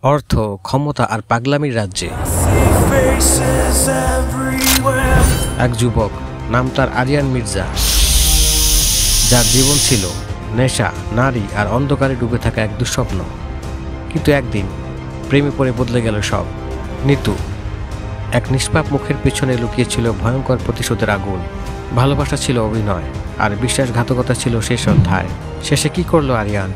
অর্থ, ক্ষমতা আর পাগলামির রাজ্যে এক যুবক, নাম তার আরিয়ান মির্জা, যার জীবন ছিল নেশা, নারী আর অন্ধকারে ডুবে থাকা এক দুঃস্বপ্ন। কিন্তু একদিন প্রেমে পড়ে বদলে গেল সব। নিতু, এক নিষ্পাপ মুখের পেছনে লুকিয়েছিল ভয়ঙ্কর প্রতিশোধের আগুন। ভালোবাসা ছিল অভিনয়, আর বিশ্বাসঘাতকতা ছিল শেষ অধ্যায়। শেষে কি করলো আরিয়ান?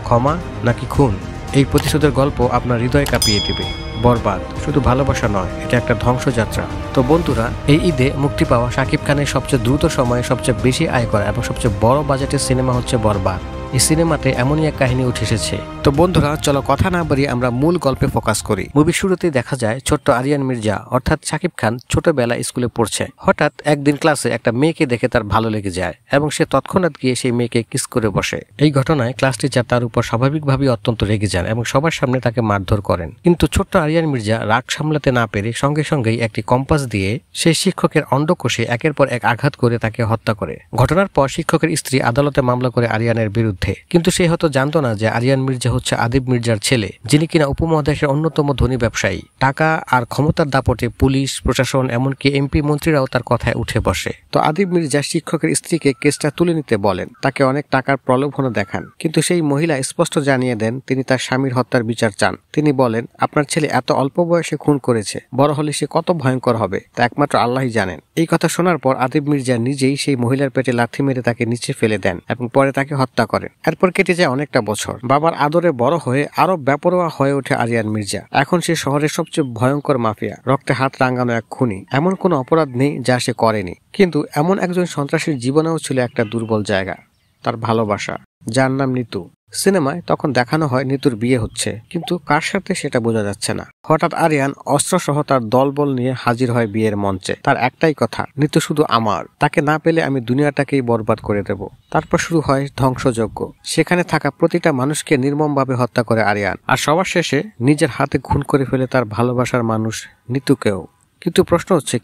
ক্ষমা নাকি খুন? এই প্রতিশোধের গল্প আপনার হৃদয় কাঁপিয়ে দেবে। বরবাদ শুধু ভালোবাসা নয়, এটা একটা ধ্বংসযাত্রা। তো বন্ধুরা, এই ঈদে মুক্তি পাওয়া শাকিব খানের সবচেয়ে দ্রুত সময়ে সবচেয়ে বেশি আয় করা এবং সবচেয়ে বড় বাজেটের সিনেমা হচ্ছে বরবাদ। এই সিনেমাতে এমনই এক কাহিনী উঠে এসেছে। তো বন্ধুরা, চলো কথা না বাড়িয়ে আমরা মূল গল্পে ফোকাস করি। মুভির শুরুতেই দেখা যায় ছোট্ট আরিয়ান মির্জা অর্থাৎ শাকিব খান ছোটবেলা স্কুলে পড়ছে। হঠাৎ একদিন ক্লাসে একটা মেয়েকে দেখে তার ভালো লেগে যায় এবং সে তৎক্ষণাৎ গিয়ে সেই মেয়েকে কিস করে বসে। এই ঘটনায় ক্লাস টিচার তার উপর স্বাভাবিকভাবেই অত্যন্ত রেগে যান এবং সবার সামনে তাকে মারধর করেন। কিন্তু ছোট্ট আরিয়ান মির্জা রাগ সামলাতে না পেরে সঙ্গে সঙ্গেই একটি কম্পাস দিয়ে সেই শিক্ষকের অন্ডকোষে একের পর এক আঘাত করে তাকে হত্যা করে। ঘটনার পর শিক্ষকের স্ত্রী আদালতে মামলা করে আরিয়ানের বিরুদ্ধে। কিন্তু সে হয়তো জানতো না যে আরিয়ান মির্জা হচ্ছে আদিব মির্জার ছেলে, যিনি কিনা উপমহাদেশের অন্যতম ধনী ব্যবসায়ী। টাকা আর ক্ষমতার দাপটে পুলিশ, প্রশাসন, এমনকি এমপি মন্ত্রীরাও তার কথায় উঠে বসে। তো আদিব মির্জা শিক্ষকের স্ত্রীকে কেসটা তুলে নিতে বলেন, তাকে অনেক টাকার প্রলোভনও দেখান। কিন্তু সেই মহিলা স্পষ্ট জানিয়ে দেন তিনি তার স্বামীর হত্যার বিচার চান। তিনি বলেন, আপনার ছেলে এত অল্প বয়সে খুন করেছে, বড় হলে সে কত ভয়ঙ্কর হবে তা একমাত্র আল্লাহই জানেন। এই কথা শোনার পর আদিব মির্জা নিজেই সেই মহিলার পেটে লাথি মেরে তাকে নিচে ফেলে দেন এবং পরে তাকে হত্যা করেন। এরপর কেটে যায় অনেকটা বছর। বাবার আদরে বড় হয়ে আরো বেপরোয়া হয়ে ওঠে আরিয়ান মির্জা। এখন সে শহরের সবচেয়ে ভয়ঙ্কর মাফিয়া, রক্তে হাত রাঙানো এক খুনি। এমন কোনো অপরাধ নেই যা সে করেনি। কিন্তু এমন একজন সন্ত্রাসীর জীবনেও ছিল একটা দুর্বল জায়গা, তার ভালোবাসা, যার নাম নিতু। সিনেমায় তখন দেখানো হয় নিতুর বিয়ে হচ্ছে, কিন্তু কার সাথে সেটা বোঝা যাচ্ছে না। হঠাৎ আরিয়ান অস্ত্রসহ তার দলবল নিয়ে হাজির হয় বিয়ের মঞ্চে। তার একটাই কথা, নিতু শুধু আমার, তাকে না পেলে আমি দুনিয়াটাকেই বরবাদ করে দেব। তারপর শুরু হয় ধ্বংসযজ্ঞ। সেখানে থাকা প্রতিটা মানুষকে নির্মমভাবে হত্যা করে আরিয়ান, আর সবার শেষে নিজের হাতে খুন করে ফেলে তার ভালোবাসার মানুষ নিতুকেও। কিন্তু প্রশ্ন হচ্ছে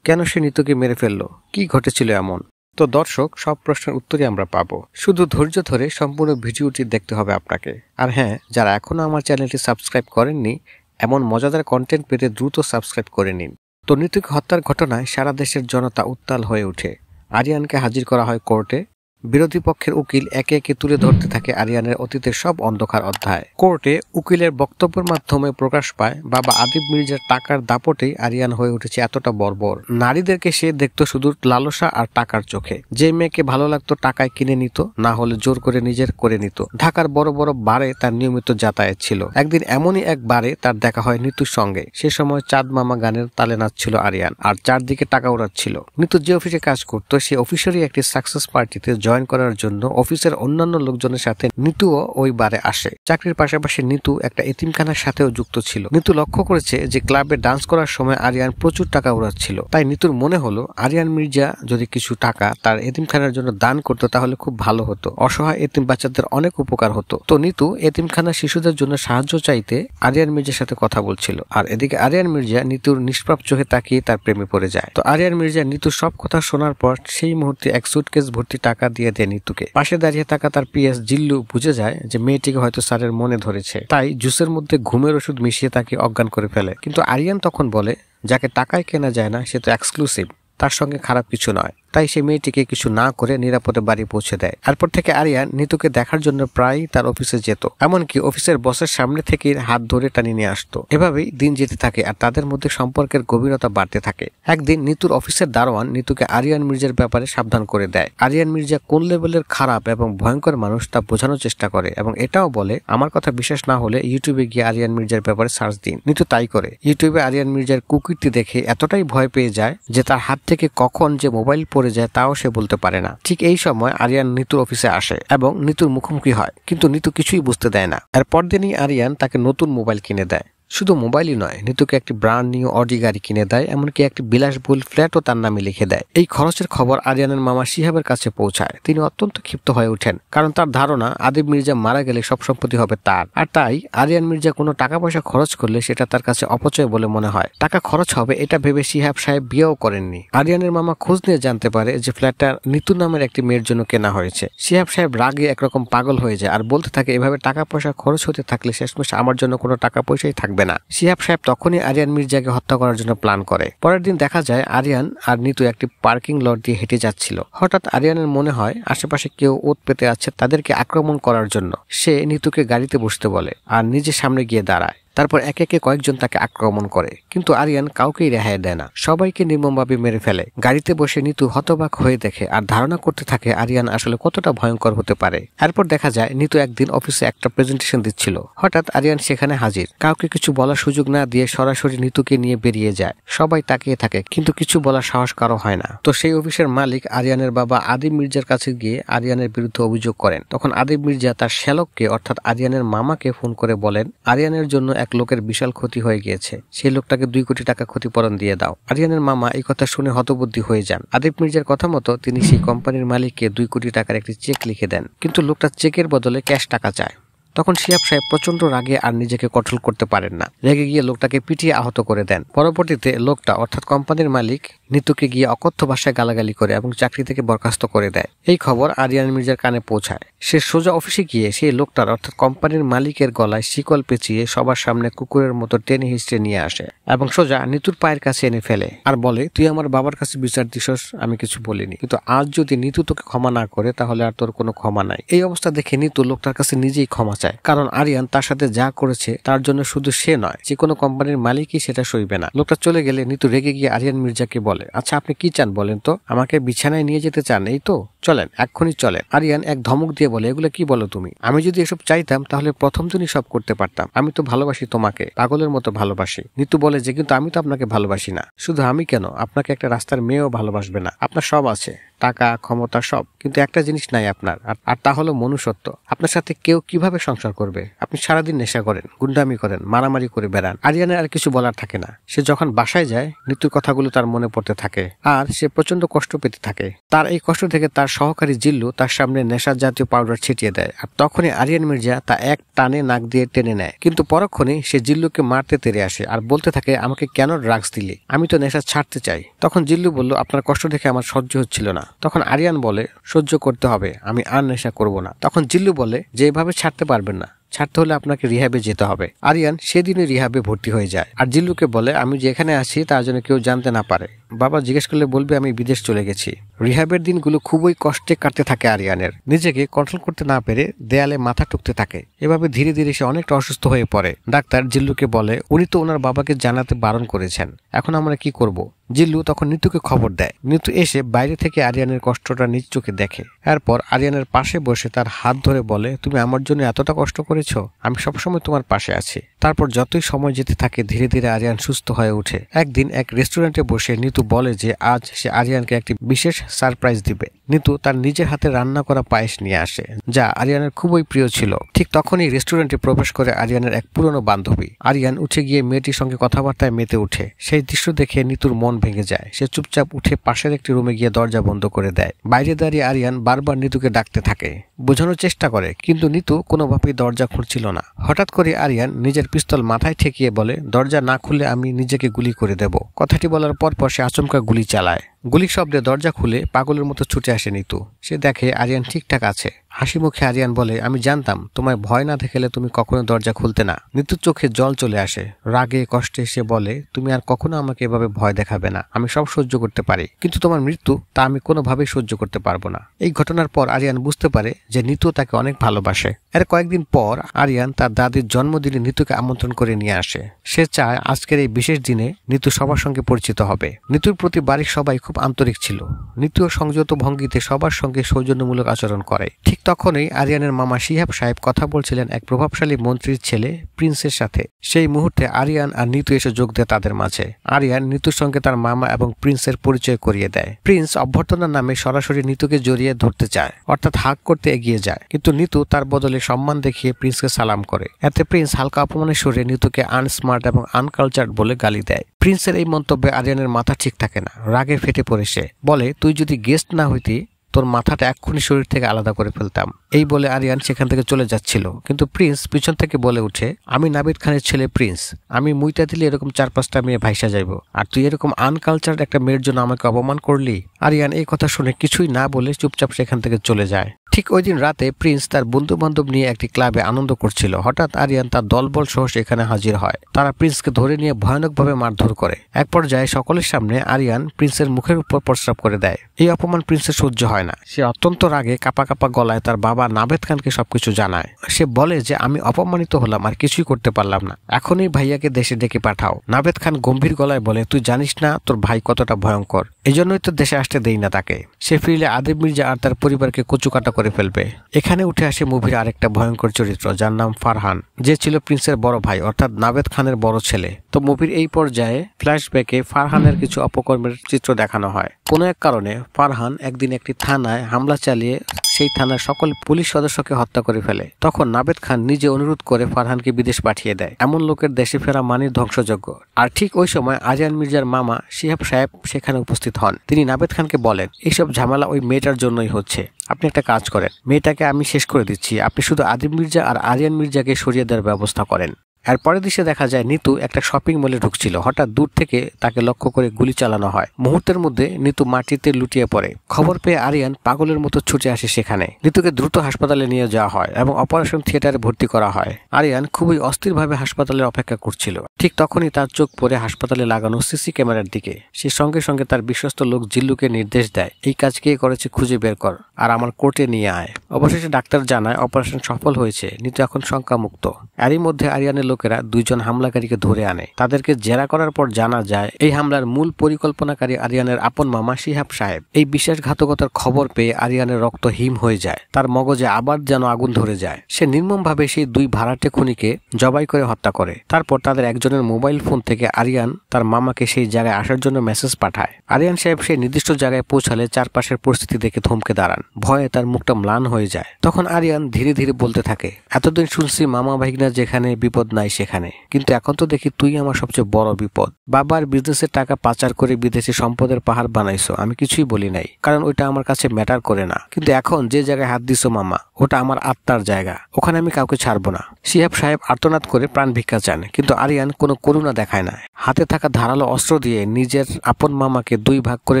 কেন সে নিতুকে মেরে ফেললো? কি ঘটেছিল এমন? তো দর্শক, সব প্রশ্নের উত্তরই আমরা পাবো। শুধু ধৈর্য ধরে সম্পূর্ণ ভিডিওটি দেখতে হবে আপনাকে। আর হ্যাঁ, যারা এখনো আমার চ্যানেলটি সাবস্ক্রাইব করেননি, এমন মজাদার কন্টেন্ট পেতে দ্রুত সাবস্ক্রাইব করে নিন। তো নিতুকে হত্যার ঘটনায় সারা দেশের জনতা উত্তাল হয়ে ওঠে। আরিয়ানকে হাজির করা হয় কোর্টে। বিরোধী পক্ষের উকিল একে একে তুলে ধরতে থাকে আরিয়ানের অতীতের সব অন্ধকার অধ্যায়। কোর্টে উকিলের বক্তব্যের মাধ্যমে প্রকাশ পায় বাবা আদিব মির্জার টাকার দাপটেই আরিয়ান হয়ে উঠেছে এতটা বর্বর। নারীদেরকে সে দেখতো শুধু লালসা আর টাকার চোখে। যে মেয়েকে ভালো লাগতো টাকায় কিনে নিত, না হলে জোর করে নিজের করে নিত। ঢাকার বড় বড় বারে তার নিয়মিত যাতায়াত ছিল। একদিন এমনই এক বারে তার দেখা হয় নিতুর সঙ্গে। সে সময় চাঁদ মামা গানের তালে নাচছিল আরিয়ান, আর চারদিকে টাকা উড়াচ্ছিল। নিতু যে অফিসে কাজ করতো, সে অফিসেরই একটি সাকসেস পার্টিতে জয়েন করার জন্য অফিসের অন্যান্য লোকজনের সাথে নিতুও ওই বারে আসে। চাকরির পাশাপাশি নিতু একটা এতিমখানার সাথেও যুক্ত ছিল। নিতু লক্ষ্য করেছে যে ক্লাবে ডান্স করার সময় আরিয়ান প্রচুর টাকা উড়াচ্ছিল। তাই নিতুর মনে হলো আরিয়ান মির্জা যদি কিছু টাকা তার এতিমখানার জন্য দান করতো তাহলে খুব ভালো হতো, অসহায় এতিম বাচ্চাদের অনেক উপকার হতো। তো নিতু এতিমখানার শিশুদের জন্য সাহায্য চাইতে আরিয়ান মির্জার সাথে কথা বলছিল, আর এদিকে আরিয়ান মির্জা নিতুর নিষ্পাপ চোখে তাকিয়ে তার প্রেমে পড়ে যায়। তো আরিয়ান মির্জা নিতুর সব কথা শোনার পর সেই মুহূর্তে এক সুটকেস ভর্তি টাকা দিয়ে দেয় নিতুকে। পাশে দাঁড়িয়ে থাকা তার পিএস জিল্লু বুঝে যায় যে মেয়েটিকে হয়তো স্যারের মনে ধরেছে, তাই জুসের মধ্যে ঘুমের ওষুধ মিশিয়ে তাকে অজ্ঞান করে ফেলে। কিন্তু আরিয়ান তখন বলে, যাকে টাকায় কেনা যায় না সে তো এক্সক্লুসিভ, তার সঙ্গে খারাপ কিছু নয়। তাই সে মেয়েটিকে কিছু না করে নিরাপদে বাড়ি পৌঁছে দেয়। এরপর থেকে আরিয়ান নিতুকে দেখার জন্য প্রায়ই তার অফিসে যেত, এমনকি অফিসের বসের সামনে থেকে হাত ধরে টানিয়ে নিয়ে আসতো। এভাবেই দিন যেতে থাকে আর তাদের মধ্যে সম্পর্কের গভীরতা বাড়তে থাকে। একদিন নিতুর অফিসের দারোয়ান নিতুকে আরিয়ান মির্জার ব্যাপারে সাবধান করে দেয়। আরিয়ান মির্জা কোন লেভেলের খারাপ এবং ভয়ঙ্কর মানুষ তা বোঝানোর চেষ্টা করে এবং এটাও বলে, আমার কথা বিশ্বাস না হলে ইউটিউবে গিয়ে আরিয়ান মির্জার ব্যাপারে সার্চ দিন। নিতু তাই করে। ইউটিউবে আরিয়ান মির্জার কুকীর্তি দেখে এতটাই ভয় পেয়ে যায় যে তার হাত থেকে কখন যে মোবাইল পড়ে যায় তাও সে বলতে পারে না। ঠিক এই সময় আরিয়ান নিতুর অফিসে আসে এবং নিতুর মুখোমুখি হয়, কিন্তু নিতু কিছুই বুঝতে দেয় না। এর পরদিনই আরিয়ান তাকে নতুন মোবাইল কিনে দেয়। শুধু মোবাইলই নয়, নিতুকে একটি ব্র্যান্ড নিউ অডি গাড়ি কিনে দেয়, এমনকি একটি বিলাসবহুল ফ্ল্যাটও তার নামে লিখে দেয়। এই খরচের খবর আরিয়ানের মামা শিহাবের কাছে পৌঁছায়। তিনি অত্যন্ত ক্ষিপ্ত হয়ে ওঠেন, কারণ তার ধারণা আদিব মির্জা মারা গেলে সব সম্পত্তি হবে তার। আর তাই আরিয়ান মির্জা কোনো টাকা পয়সা খরচ করলে সেটা তার কাছে অপচয় বলে মনে হয়। টাকা খরচ হবে এটা ভেবে শিহাব সাহেব বিয়েও করেননি। আরিয়ানের মামা খোঁজ নিয়ে জানতে পারে যে ফ্ল্যাটটা নিতু নামের একটি মেয়ের জন্য কেনা হয়েছে। শিহাব সাহেব রাগে একরকম পাগল হয়ে যায় আর বলতে থাকে, এভাবে টাকা পয়সা খরচ হতে থাকলে শেষমেশ আমার জন্য কোনো টাকা পয়সাই থাকবে না। শিহাব সাহেব তখনই আরিয়ান মির্জাকে হত্যা করার জন্য প্ল্যান করে। পরের দিন দেখা যায় আরিয়ান আর নিতু একটি পার্কিং লট দিয়ে হেঁটে যাচ্ছিল। হঠাৎ আরিয়ানের মনে হয় আশেপাশে কেউ ওত পেতে আছে তাদেরকে আক্রমণ করার জন্য। সে নিতুকে গাড়িতে বসতে বলে আর নিজে সামনে গিয়ে দাঁড়ায়। তারপর একে একে কয়েকজন তাকে আক্রমণ করে, কিন্তু আরিয়ান কাউকেই রেহাই দেয় না, সবাইকে নির্মমভাবে মেরে ফেলে। গাড়িতে বসে নিতু হতবাক হয়ে দেখে আর ধারণা করতে থাকে আরিয়ান আসলে কতটা ভয়ঙ্কর হতে পারে। এরপর দেখা যায় নিতু একদিন অফিসে একটা প্রেজেন্টেশন দিচ্ছিল। হঠাৎ আরিয়ান সেখানে হাজির। কাউকে কিছু বলার সুযোগ না দিয়ে সরাসরি নিতুকে নিয়ে বেরিয়ে যায়। সবাই তাকিয়ে থাকে, কিন্তু কিছু বলার সাহস কারো হয় না। তো সেই অফিসের মালিক আরিয়ানের বাবা আদিব মির্জার কাছে গিয়ে আরিয়ানের বিরুদ্ধে অভিযোগ করেন। তখন আদিব মির্জা তার শ্যালককে অর্থাৎ আরিয়ানের মামাকে ফোন করে বলেন, আরিয়ানের জন্য এক লোকের বিশাল ক্ষতি হয়ে গিয়েছে, সেই লোকটাকে 2 কোটি টাকা ক্ষতিপূরণ দিয়ে দাও। আরিয়ানের মামা এই কথা শুনে হতবুদ্ধি হয়ে যান। আদিব মির্জার কথা মতো তিনি সেই কোম্পানির মালিককে 2 কোটি টাকার একটি চেক লিখে দেন, কিন্তু লোকটা চেকের বদলে ক্যাশ টাকা চায়। তখন শিহাব সাহেব প্রচন্ড রাগে আর নিজেকে কন্ট্রোল করতে পারেন না। রেগে গিয়ে লোকটাকে পিটিয়ে আহত করে দেন। পরবর্তীতে লোকটা অর্থাৎ কোম্পানির মালিক নিতুকে গিয়ে অকথ্য ভাষায় গালাগালি করে এবং চাকরি থেকে বরখাস্ত করে দেয়। এই খবর আরিয়ান মির্জার কানে পৌঁছায়। সে সোজা অফিসে গিয়ে সেই লোকটার অর্থাৎ কোম্পানির মালিকের গলায় শিকল পেঁচিয়ে সবার সামনে কুকুরের মতো টেনে হিঁচড়ে নিয়ে আসে এবং সোজা নিতুর পায়ের কাছে এনে ফেলে আর বলে, তুই আমার বাবার কাছে বিচার দিছস, আমি কিছু বলিনি, কিন্তু আজ যদি নিতু তোকে ক্ষমা না করে তাহলে আর তোর কোনো ক্ষমা নাই। এই অবস্থা দেখে নিতু লোকটার কাছে নিজেই ক্ষমা চায়, কারণ আরিয়ান তার সাথে যা করেছে তার জন্য শুধু সে নয়, যে কোনো কোম্পানির মালিকই সেটা সইবে না। লোকটা চলে গেলে নিতু রেগে গিয়ে আরিয়ান মির্জাকে বলে, আচ্ছা আপনি কি চান বলেন তো? আমাকে বিছানায় নিয়ে যেতে চান, এই তো? চলেন, এক্ষুনি চলেন। আরিয়ান এক ধমক দিয়ে বলে, এগুলো কি বলো তুমি? আমি যদি এসব চাইতাম তাহলে প্রথম দিনই সব করতে পারতাম। আমি তো ভালোবাসি তোমাকে, পাগলের মতো ভালোবাসি। নিতু বলে যে, কিন্তু আমি তো আপনাকে ভালোবাসি না। শুধু আমি কেন, আপনাকে একটা রাস্তার মেয়েও ভালোবাসবে না। আপনার সব আছে, টাকা, ক্ষমতা, সব, কিন্তু একটা জিনিস নাই আপনার, আর তা হলো মনুষ্যত্ব। আপনার সাথে কেউ কিভাবে সংসার করবে? আপনি সারাদিন নেশা করেন, গুন্ডামি করেন, মারামারি করে বেড়ান। আরিয়ানের আর কিছু বলার থাকে না। সে যখন বাসায় যায় নিতুর কথাগুলো তার মনে পড়তে থাকে আর সে প্রচন্ড কষ্ট পেতে থাকে। তার এই কষ্ট থেকে তার সহকারী জিল্লু তার সামনে নেশা জাতীয় পাউডার ছিটিয়ে দেয় আর তখনই আরিয়ান মির্জা তা এক টানে নাক দিয়ে টেনে নেয়। কিন্তু পরক্ষণেই সে জিল্লুকে মারতে তেড়ে আসে আর বলতে থাকে, আমাকে কেন ড্রাগস দিলে? আমি তো নেশা ছাড়তে চাই। তখন জিল্লু বলল, আপনার কষ্ট দেখে আমার সহ্য হচ্ছিল না। তখন আরিয়ান বলে, সহ্য করতে হবে, আমি আর নেশা করব না। তখন জিল্লু বলে যে এভাবে ছাড়তে পারবেন না, ছাড়তে হলে আপনাকে রিহাবে যেতে হবে। আরিয়ান সেদিনই রিহাবে ভর্তি হয়ে যায় আর জিল্লুকে বলে, আমি যে এখানে আছি তার জন্য কেউ জানতে না পারে। বাবা জিজ্ঞেস করলে বলবে আমি বিদেশ চলে গেছি। রিহাবের দিনগুলো খুবই কষ্টে কাটতে থাকে আরিয়ানের। নিজেকে কন্ট্রোল করতে না পেরে দেয়ালে মাথা টুকতে থাকে। এভাবে ধীরে ধীরে সে অনেকটা অসুস্থ হয়ে পড়ে। ডাক্তার জিল্লুকে বলে, উনি তো ওনার বাবাকে জানাতে বারণ করেছেন, এখন আমরা কি করব? জিল্লু তখন নিতুকে খবর দেয়। নিতু এসে বাইরে থেকে আরিয়ানের কষ্টটা নিজ চোখে দেখে। এরপর আরিয়ানের পাশে বসে তার হাত ধরে বলে, তুমি আমার জন্য এতটা কষ্ট করেছো, আমি সবসময় তোমার পাশে আছি। তারপর যতই সময় যেতে থাকে ধীরে ধীরে আরিয়ান সুস্থ হয়ে ওঠে। একদিন এক রেস্টুরেন্টে বসে নিতু বলে যে আজ সে আরিয়ানকে একটি বিশেষ সারপ্রাইজ দিবে। নিতু তার নিজের হাতে রান্না করা পায়েস নিয়ে আসে, যা আরিয়ানের খুবই প্রিয় ছিল। ঠিক তখনই রেস্টুরেন্টে প্রবেশ করে আরিয়ানের এক পুরনো বান্ধবী। আরিয়ান উঠে গিয়ে মেয়েটির সঙ্গে কথাবার্তায় মেতে ওঠে। সেই দৃশ্য দেখে নিতুর মন ভেঙে যায়। সে চুপচাপ উঠে পাশের একটি রুমে গিয়ে দরজা বন্ধ করে দেয়। বাইরে দাঁড়িয়ে আরিয়ান বারবার নিতুকে ডাকতে থাকে, বোঝানোর চেষ্টা করে, কিন্তু নিতু কোনোভাবেই দরজা খুলছিল না। হঠাৎ করে আরিয়ান নিজের পিস্তল মাথায় ঠেকিয়ে বলে, দরজা না খুলে আমি নিজেকে গুলি করে দেব। কথাটি বলার পর সে আচমকা গুলি চালায়। গুলির শব্দে দরজা খুলে পাগলের মতো ছুটে আসে নিতু। সে দেখে আরিয়ান ঠিকঠাক আছে। হাসি মুখে আরিয়ান বলে, আমি জানতাম তোমায় ভয় না দেখালে তুমি কখনো দরজা খুলতে না। নিতুর চোখে জল চলে আসে। রাগে কষ্টে সে বলে, তুমি আর কখনো আমাকে এভাবে ভয় দেখাবে না। আমি সব সহ্য করতে পারি, কিন্তু তোমার মৃত্যু তা আমি কোনোভাবেই সহ্য করতে পারবো না। এই ঘটনার পর আরিয়ান বুঝতে পারে যে নিতু তাকে অনেক ভালোবাসে। এর কয়েকদিন পর আরিয়ান তার দাদির জন্মদিনে নিতুকে আমন্ত্রণ করে নিয়ে আসে। সে চায় আজকের এই বিশেষ দিনে নিতু সবার সঙ্গে পরিচিত হবে। নিতুর প্রতি বাড়ির সবাই খুব খুব আন্তরিক ছিল। নীতিও সংযত ভঙ্গিতে সবার সঙ্গে সৌজন্যমূলক আচরণ করে। ঠিক তখনই আরিয়ানের মামা শিহাব সাহেব কথা বলছিলেন এক প্রভাবশালী মন্ত্রীর ছেলে প্রিন্সের সাথে। সেই মুহূর্তে আরিয়ান আর নীতু এসে যোগ দেয় তাদের মাঝে। আরিয়ান নীতুর সঙ্গে তার মামা এবং প্রিন্সের পরিচয় করিয়ে দেয়। প্রিন্স অভ্যর্থনার নামে সরাসরি নীতুকে জড়িয়ে ধরতে চায়, অর্থাৎ হাগ করতে এগিয়ে যায়, কিন্তু নীতু তার বদলে সম্মান দেখিয়ে প্রিন্সকে সালাম করে। এতে প্রিন্স হালকা অপমানের সুরে নীতুকে আনস্মার্ট এবং আনকালচার্ড বলে গালি দেয়। প্রিন্সের এই মন্তব্যে আরিয়ানের মাথা ঠিক থাকে না, রাগে ফেটে পড়ে সে বলে, তুই যদি গেস্ট না হইতি তোর মাথাটা এক্ষুনি শরীর থেকে আলাদা করে ফেলতাম। এই বলে আরিয়ান সেখান থেকে চলে যাচ্ছিল, কিন্তু প্রিন্স পিছন থেকে বলে উঠে, আমি নাবিদ খানের ছেলে প্রিন্স, আমি মুইতা দিলে এরকম 4-5টা মেয়ে ভাইসা যাইব, আর তুই এরকম আনকালচার্ড একটা মেয়ের জন্য আমাকে অপমান করলি। আরিয়ান এই কথা শুনে কিছুই না বলে চুপচাপ সেখান থেকে চলে যায়। ঠিক ওই দিন রাতে প্রিন্স তার বন্ধু বান্ধব নিয়ে একটি ক্লাবে আনন্দ করছিল। হঠাৎ আরিয়ান তার দলবল সহ সেখানে হাজির হয়। তারা প্রিন্সকে ধরে নিয়ে ভয়ানকভাবে মারধর করে। এক পর্যায়ে সকলের সামনে আরিয়ান প্রিন্সের মুখের উপর প্রস্রাব করে দেয়। এই অপমান প্রিন্সের সহ্য হয় না। সে অত্যন্ত রাগে কাপা কাপা গলায় তার বাবা নাবেদ খানকে সবকিছু জানায়। সে বলে যে আমি অপমানিত হলাম, আর কিছুই করতে পারলাম না, এখনই ভাইয়াকে দেশে ডেকে পাঠাও। নাবেদ খান গম্ভীর গলায় বলে, তুই জানিস না তোর ভাই কতটা ভয়ঙ্কর, এজন্যই তো দেশে আসতে দেই না তাকে। সে ফিরলে আদিব মির্জা আর তার পরিবারকে কচুকাটা করে ফেলবে। এখানে উঠে আসে মুভির আরেকটা ভয়ঙ্কর চরিত্র, যার নাম ফারহান, যে ছিল প্রিন্সের বড় ভাই অর্থাৎ নাবেদ খানের বড় ছেলে। তো মুভির এই পর্যায়ে ফ্ল্যাশব্যাকে ফারহানের কিছু অপকর্মের চিত্র দেখানো হয়। কোনো এক কারণে ফারহান একদিন একটি থানায় হামলা চালিয়ে সেই থানার সকল পুলিশ সদস্যকে হত্যা করে ফেলে। তখন নাবেদ খান নিজে অনুরোধ করে ফারহানকে বিদেশ পাঠিয়ে দেয়। এমন লোকের দেশে ফেরা মানে ধ্বংসযজ্ঞ। আর ঠিক ওই সময় আরিয়ান মির্জার মামা শিহাব সাহেব সেখানে উপস্থিত হন। তিনি নাবেদ খানকে বলেন, এইসব ঝামেলা ওই মেয়েটার জন্যই হচ্ছে, আপনি একটা কাজ করেন, মেয়েটাকে আমি শেষ করে দিচ্ছি, আপনি শুধু আদিব মির্জা আর আরিয়ান মির্জাকে সরিয়ে দেওয়ার ব্যবস্থা করেন। এর পরের দৃশ্যে দেখা যায় নিতু একটা শপিং মলে ঢুকছিল। হঠাৎ দূর থেকে তাকে লক্ষ্য করে গুলি চালানো হয়। মুহূর্তের মধ্যে নিতু মাটিতে লুটিয়ে পড়ে। খবর পেয়ে আরিয়ান পাগলের মতো ছুটে আসে সেখানে। নিতুকে দ্রুত হাসপাতালে নিয়ে যাওয়া হয় এবং অপারেশন থিয়েটারে ভর্তি করা হয়। আরিয়ান খুবই অস্থিরভাবে হাসপাতালে অপেক্ষা করছিল। ঠিক তখনই তার চোখ পড়ে হাসপাতালে লাগানো সিসি ক্যামেরার দিকে। সে সঙ্গে সঙ্গে তার বিশ্বস্ত লোক জিল্লুকে নির্দেশ দেয়, এই কাজ কে করেছে খুঁজে বের কর আর আমার কোর্টে নিয়ে আয়। অবশেষে ডাক্তার জানায় অপারেশন সফল হয়েছে, নিতু এখন শঙ্কামুক্ত। এরই মধ্যে আরিয়ানের লোকেরা 2 জন হামলাকারীকে ধরে আনে। তাদেরকে জেরা করার পর জানা যায় এই হামলার মূল পরিকল্পনাকারী আরিয়ানের আপন মামা শিহাব সাহেব। এই বিশ্বাসঘাতকতার খবর পেয়ে আরিয়ানের রক্ত হিম হয়ে যায়। তার মগজে আবার যেন আগুন ধরে যায়। সে নির্মমভাবে সেই 2 ভাড়াটে খুনিকে জবাই করে হত্যা করে। তারপর তাদের একজনের মোবাইল ফোন থেকে আরিয়ান তার মামাকে সেই জায়গায় আসার জন্য মেসেজ পাঠায়। আরিয়ান সাহেব সেই নির্দিষ্ট জায়গায় পৌঁছালে চারপাশের পরিস্থিতি দেখে থমকে দাঁড়ান। ভয়ে তার মুখটা ম্লান হয়ে যায়। তখন আরিয়ান ধীরে ধীরে বলতে থাকে, এতদিন শুনছি মামা ভাইগনা যেখানে বিপদ নাই সেখানে, কিন্তু এখন তো দেখি তুই আমার সবচেয়ে বড় বিপদ। বাবার বিজনেসের টাকা পাচার করে বিদেশি সম্পদের পাহাড় বানাইছো, আমি কিছুই বলি নাই, কারণ ওইটা আমার কাছে ম্যাটার করে না। কিন্তু এখন যে জায়গায় হাত দিছো মামা, ওটা আমার আত্মার জায়গা, ওখানে আমি কাউকে ছাড়বো না। শিহাব সাহেব আর্তনাদ করে প্রাণ ভিক্ষা চান, কিন্তু আরিয়ান কোনো করুণা দেখায় না। হাতে থাকা ধারালো অস্ত্র দিয়ে নিজের আপন মামাকে 2 ভাগ করে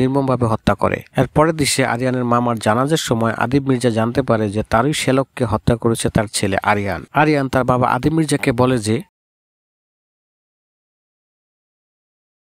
নির্মমভাবে হত্যা করে। এর পরের দৃশ্যে আরিয়ানের মামার জানাজার সময় আদিব মির্জা জানতে পারে যে তারই শ্যালককে হত্যা করেছে তার ছেলে আরিয়ান। আরিয়ান তার বাবা আদিব মির্জাকে বলে যে